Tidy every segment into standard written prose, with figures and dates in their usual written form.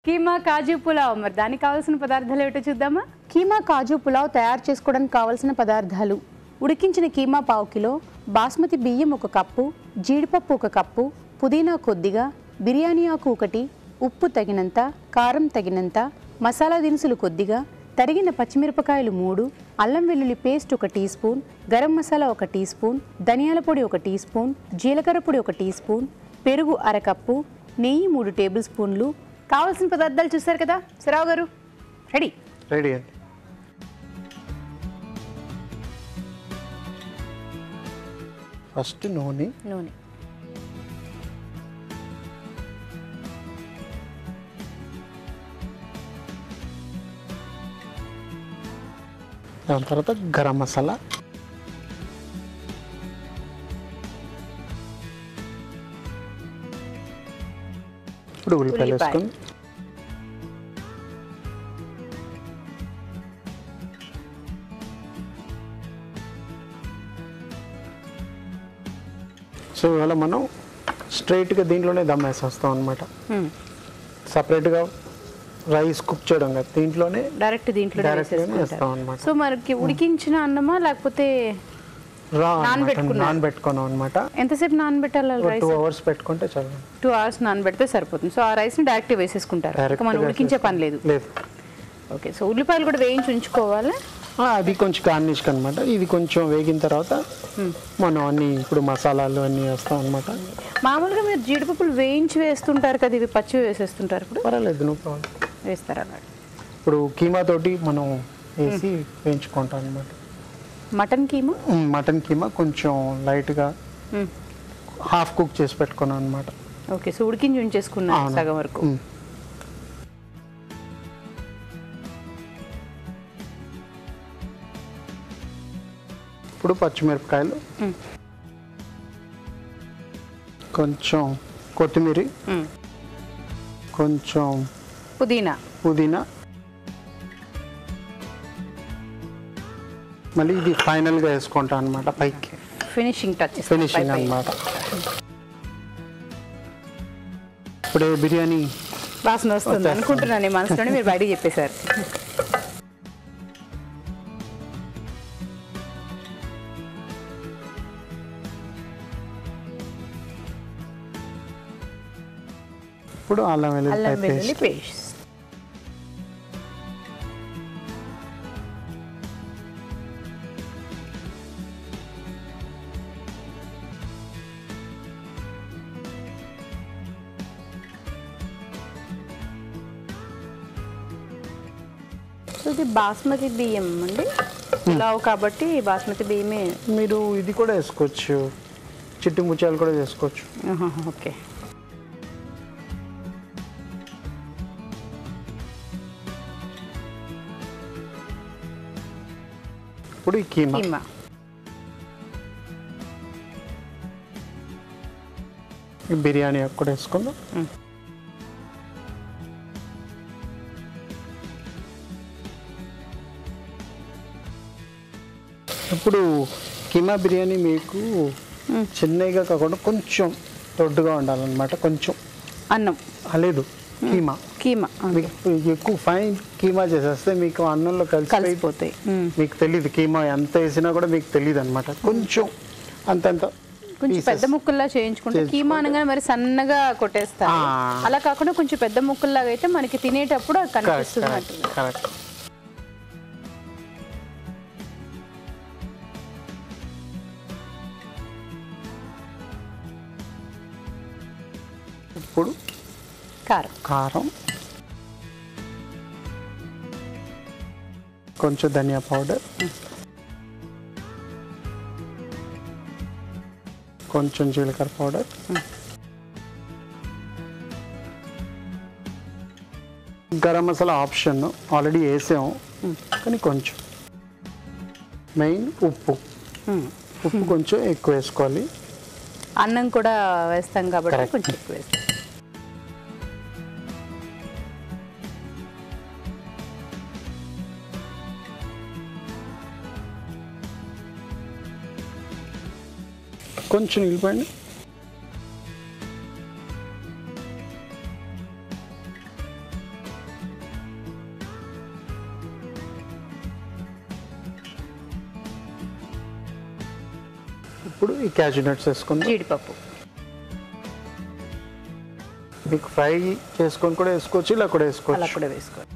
కీమా కాజు పులావ్, మరి దానికి కావాల్సిన పదార్థాలు ఏమిటో చూద్దామా? కీమా కాజు పులావ్ తయారు చేసుకోవడానికి కావాల్సిన పదార్థాలు: ఉడికించిన కీమా పావు కిలో, బాస్మతి బియ్యం 1 కప్పు, జీడిపప్పు 1 కప్పు, పుదీనా కొద్దిగా, బిర్యానీ ఆకు 1, ఉప్పు తగినంత, కారం తగినంత, మసాలా దినుసులు కొద్దిగా, తరిగిన పచ్చిమిరపకాయలు 3, అల్లం వెల్లుల్లి paste 1 teaspoon, garam masala 1 teaspoon, ధనియాల పొడి 1 టీ స్పూన్, జీలకర్ర పొడి 1 టీ స్పూన్, పెరుగు 1/2 కప్పు, నెయ్యి 3 టేబుల్ స్పూన్లు. కావాల్సిన పదార్థాలు చూసారు కదా సరావు గారు, రెడీ? రెడీ అండి. ఫస్ట్ నూనె, దాని తర్వాత గరం మసాలా, ఇప్పుడు ఉల్లిపాయలు వేసుకొని సో ఇవాళ మనం స్ట్రైట్గా దీంట్లోనే దమ్ వేసేస్తాం అనమాట. సపరేట్గా రైస్ కుక్ చేయడం కదా, దీంట్లోనే డైరెక్ట్ వేస్తాం అనమాట. సో మనకి ఉడికించిన అన్నమా లేకపోతే నానబెట్టుకున్నాం అనమాట. ఎంతసేపు నానబెట్టాలి? 2 hours పెట్టుకుంటే చాలు. 2 hours నానబెడితే సరిపోతుంది. సో ఆ రైస్ని డైరెక్ట్ వేసేసుకుంటారు, మనం ఉడికించే పని లేదు. ఓకే, సో ఉల్లిపాయలు కూడా వేయించి ఉంచుకోవాలి. అది కొంచెం గార్నిష్ అనమాట. ఇది కొంచెం వేగిన తర్వాత మనం అన్ని ఇప్పుడు మసాలాలు అన్నీ వేస్తాం అనమాట. మామూలుగా మీరు జీడిపప్పులు వేయించి వేస్తుంటారు కదా, ఇవి పచ్చి వేసేస్తుంటారు ఇప్పుడు? పర్వాలేదు, నో ప్రాబ్లం. వేస్తారు అన్నమాట. ఇప్పుడు కీమా తోటి మనం వేసి వేయించుకుంటాం అనమాట. మటన్ కీమా కొంచెం లైట్గా హాఫ్ కుక్ చేసి పెట్టుకున్నాం అనమాట. ఓకే, సో ఉడికించి ఉంచేసుకున్నా సగం వరకు. ఇప్పుడు పచ్చిమిరపకాయలు, కొంచెం కొత్తిమీర, కొంచెం పుదీనా, మళ్ళీ ఇది ఫైనల్గా వేసుకుంటాం అనమాట పైకి, ఫినిషింగ్ అనమాట. ఇప్పుడే బిర్యానీ వాసన వస్తుంది అనుకుంటున్నాను మనసులోనే, మీరు బయటకు చెప్పేశారు. ఇప్పుడు అల్లం వెల్లుల్లి పేస్ట్. ఇది బాస్మతి బియ్యం అండి, పులావ్ కాబట్టి బాస్మతి బియ్యమే. మీరు ఇది కూడా వేసుకోవచ్చు, చిట్టి ముత్యాలు కూడా వేసుకోవచ్చు. ఓకే, ఇప్పుడు ఈ కీమా బిర్యానీ కూడా వేసుకుందాం. ఇప్పుడు కీమా బిర్యానీ మీకు చిన్నగా కాకుండా కొంచెం దొడ్డుగా ఉండాలన్నమాట. కొంచెం అన్నం లేదు, కీమా ఎక్కువ ఫైన్ కీమా చేసేస్తే మీకు అన్నంలో కలిసిపోతాయి. మీకు తెలియదు, కీమా ఎంత వేసినా కూడా మీకు తెలియదు అనమాట. కొంచెం అంతంత కొంచెం పెద్ద ముక్కల్లా చేయించుకుంటే, కీమా అనగానే మరి సన్నగా కొట్టేస్తారు, అలా కాకుండా కొంచెం పెద్ద ముక్కల్లాగా అయితే మనకి తినేటప్పుడు అది కనిపిస్తుంది. కరెక్ట్. ఇప్పుడు కారం, కొంచెం ధనియా పౌడర్, కొంచెం జీలకర్ర powder, garam masala option, already వేసాము కానీ కొంచెం. మెయిన్ ఉప్పు కొంచెం ఎక్కువ వేసుకోవాలి. అన్నం కూడా వేస్తాం కాబట్టి కొంచెం ఎక్కువ వేస్తాం. కొంచెం నిలిపండి. ఇప్పుడు ఈ క్యాష్యూ నట్స్ వేసుకుందాం. జీడిపప్పు మీకు ఫ్రై చేసుకొని కూడా వేసుకోవచ్చు, ఇలా కూడా అలా వేసుకోవచ్చు. కూడా వేసుకోవాలి.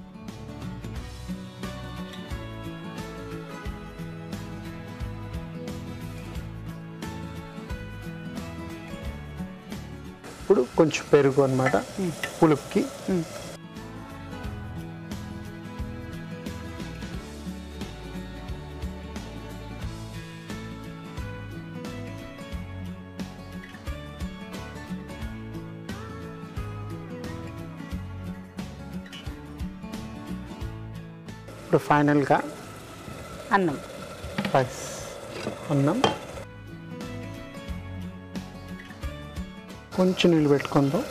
ఇప్పుడు కొంచెం పెరుగు అన్నమాట పులుపుకి. ఇప్పుడు ఫైనల్గా అన్నం రైస్, అన్నం, కొంచెం నీళ్ళు పెట్టుకుందాం.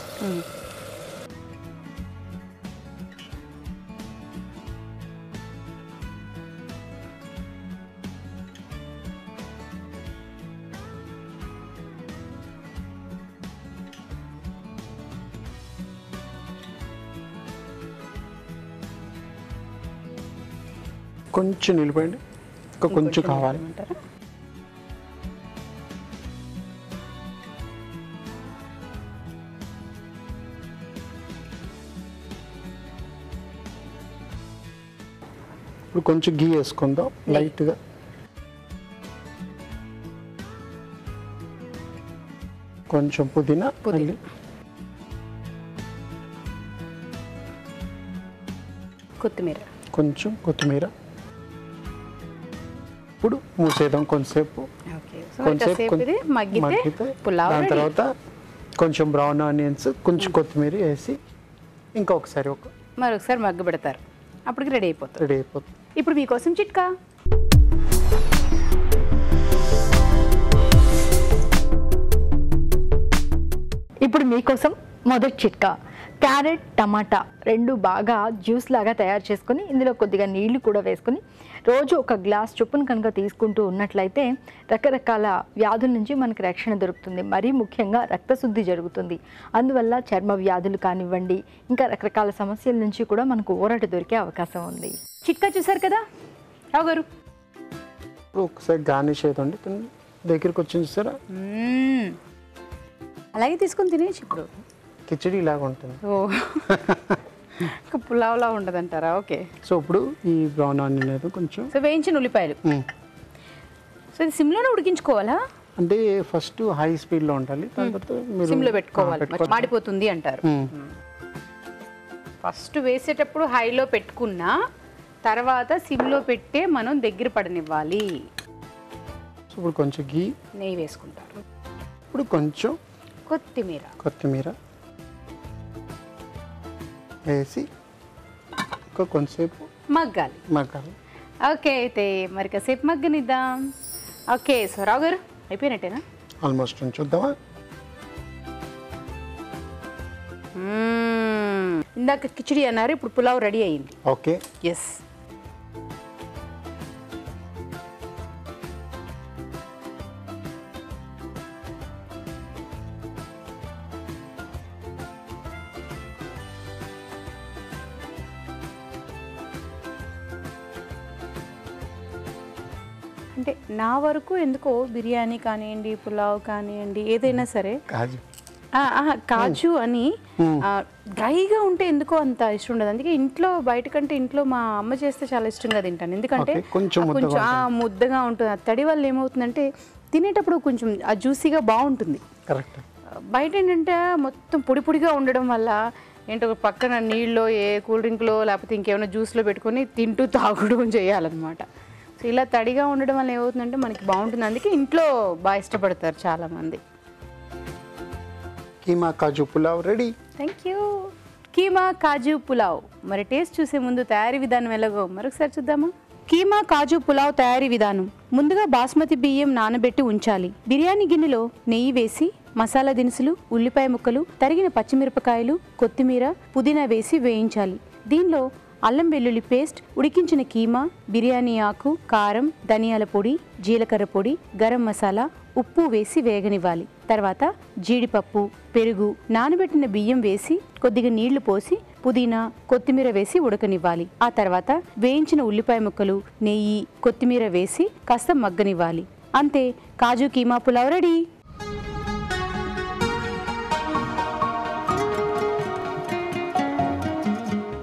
కొంచెం నీళ్ళు పోయండి, ఇంకా కొంచెం కావాలి. అంటారా? ఇప్పుడు కొంచెం గీ వేసుకుందాం లైట్గా. కొంచెం పుదీనా, మళ్ళీ కొత్తిమీర, కొంచెం కొత్తిమీర. ఇప్పుడు మూసేద్దాం కొంచెంసేపు. ఓకే. సో కాసేపు ఇది మగ్గితే పులావ్ దాని రెడీ. తర్వాత కొంచెం బ్రౌన్ ఆనియన్స్, కొంచెం కొత్తిమీర వేసి ఇంకొకసారి మరొకసారి మగ్గు పెడతారు, అప్పటికి రెడీ అయిపోతుంది. రెడీ అయిపోతుంది. ఇప్పుడు మీకోసం చిట్కా. ఇప్పుడు మీకోసం మొదటి చిట్కా. క్యారెట్, టమాటా రెండు బాగా జ్యూస్ లాగా తయారు చేసుకొని ఇందులో కొద్దిగా నీళ్లు కూడా వేసుకొని రోజు ఒక గ్లాస్ చొప్పున కనుక తీసుకుంటూ ఉన్నట్లయితే రకరకాల వ్యాధుల నుంచి మనకి రక్షణ దొరుకుతుంది. మరీ ముఖ్యంగా రక్తశుద్ధి జరుగుతుంది. అందువల్ల చర్మ వ్యాధులు కానివ్వండి, ఇంకా రకరకాల సమస్యల నుంచి కూడా మనకు ఊరట దొరికే అవకాశం ఉంది. చిట్కా చూసారు కదా రావు గారు. ఇప్పుడు ఒకసారి గార్నిష్ అవుతుంది, దగ్గరికి వచ్చింది చూసారా, అలాగే తీసుకొని తినేసి ఇప్పుడు కిచడీ లాగా ఉంటుంది. ఓ పులావ్లా ఉండదంటారా? ఓకే. సో ఇప్పుడు ఈ బ్రౌన్ ఆనియన్ అనేది కొంచెం, సో వేయించిన ఉల్లిపాయలు, సో ఇది సిమ్లోనే ఉడికించుకోవాలా? అంటే ఫస్ట్ హై స్పీడ్లో ఉండాలి, తర్వాత మీరు సిమ్లో పెట్టుకోవాలి, మాడిపోతుంది అంటారు. ఫస్ట్ వేసేటప్పుడు హైలో పెట్టుకున్నా తర్వాత సిమ్లో పెట్టే మనం దగ్గర పడనివ్వాలి. సో ఇప్పుడు కొంచెం గీ, నెయ్యి వేసుకుంటారు. ఇప్పుడు కొంచెం కొత్తిమీర వేసి ఇంకా కొంచెంసేపు మగ్గాలి. ఓకే, అయితే మరి కాసేపు మగ్గనిద్దాం. ఓకే, సో రావు గారు అయిపోయినట్టేనా? ఆల్మోస్ట్ చూద్దామా. ఇందాక కిచిడి అన్నారు, ఇప్పుడు పులావ్ రెడీ అయ్యింది. ఓకే. ఎస్. అంటే నా వరకు ఎందుకో బిర్యానీ కానివ్వండి, పులావ్ కానివ్వండి, ఏదైనా సరే కాజు అని డ్రైగా ఉంటే ఎందుకో అంత ఇష్టం ఉండదు. అందుకే ఇంట్లో బయట కంటే ఇంట్లో మా అమ్మ చేస్తే చాలా ఇష్టంగా తింటాను. ఎందుకంటే కొంచెం ముద్దగా ఉంటుంది. ఆ తడి వల్ల ఏమవుతుందంటే తినేటప్పుడు కొంచెం ఆ జ్యూసీగా బాగుంటుంది. కరెక్ట్. బయట ఏంటంటే మొత్తం పొడి పొడిగా ఉండడం వల్ల ఏంటో పక్కన నీళ్ళలో ఏ కూల్ డ్రింక్లో లేకపోతే ఇంకేమైనా జ్యూస్లో పెట్టుకొని తింటూ తాగడం చేయాలన్నమాట. సో ఇలా తడిగా ఉండడం వల్ల ఏమవుతుందంటే మనకి బాగుంటుంది. అందుకే ఇంట్లో బాగా ఇష్టపడతారు చాలామంది. Keema kaju pulao ready. Thank you. Keema kaju pulao. మరి టేస్ట్ చూసే ముందు తయారీ విధానం ఎలాగో మరొకసారి చూద్దామా? కీమా కాజు పులావ్ తయారీ విధానం. ముందుగా బాస్మతి బియ్యం నానబెట్టి ఉంచాలి. బిర్యానీ గిన్నెలో నెయ్యి వేసి మసాలా దినుసులు, ఉల్లిపాయ ముక్కలు, తరిగిన పచ్చిమిరపకాయలు, కొత్తిమీర, పుదీనా వేసి వేయించాలి. దీనిలో అల్లం వెల్లుల్లి పేస్ట్, ఉడికించిన కీమా, బిర్యానీ ఆకు, కారం, ధనియాల పొడి, జీలకర్ర పొడి, గరం మసాలా, ఉప్పు వేసి వేగనివ్వాలి. తర్వాత జీడిపప్పు, పెరుగు, నానబెట్టిన బియ్యం వేసి కొద్దిగా నీళ్లు పోసి పుదీనా, కొత్తిమీర వేసి ఉడకనివ్వాలి. ఆ తర్వాత వేయించిన ఉల్లిపాయ ముక్కలు, నెయ్యి, కొత్తిమీర వేసి కాస్త మగ్గనివ్వాలి. అంతే, కాజు కీమా పులావ్ రెడీ.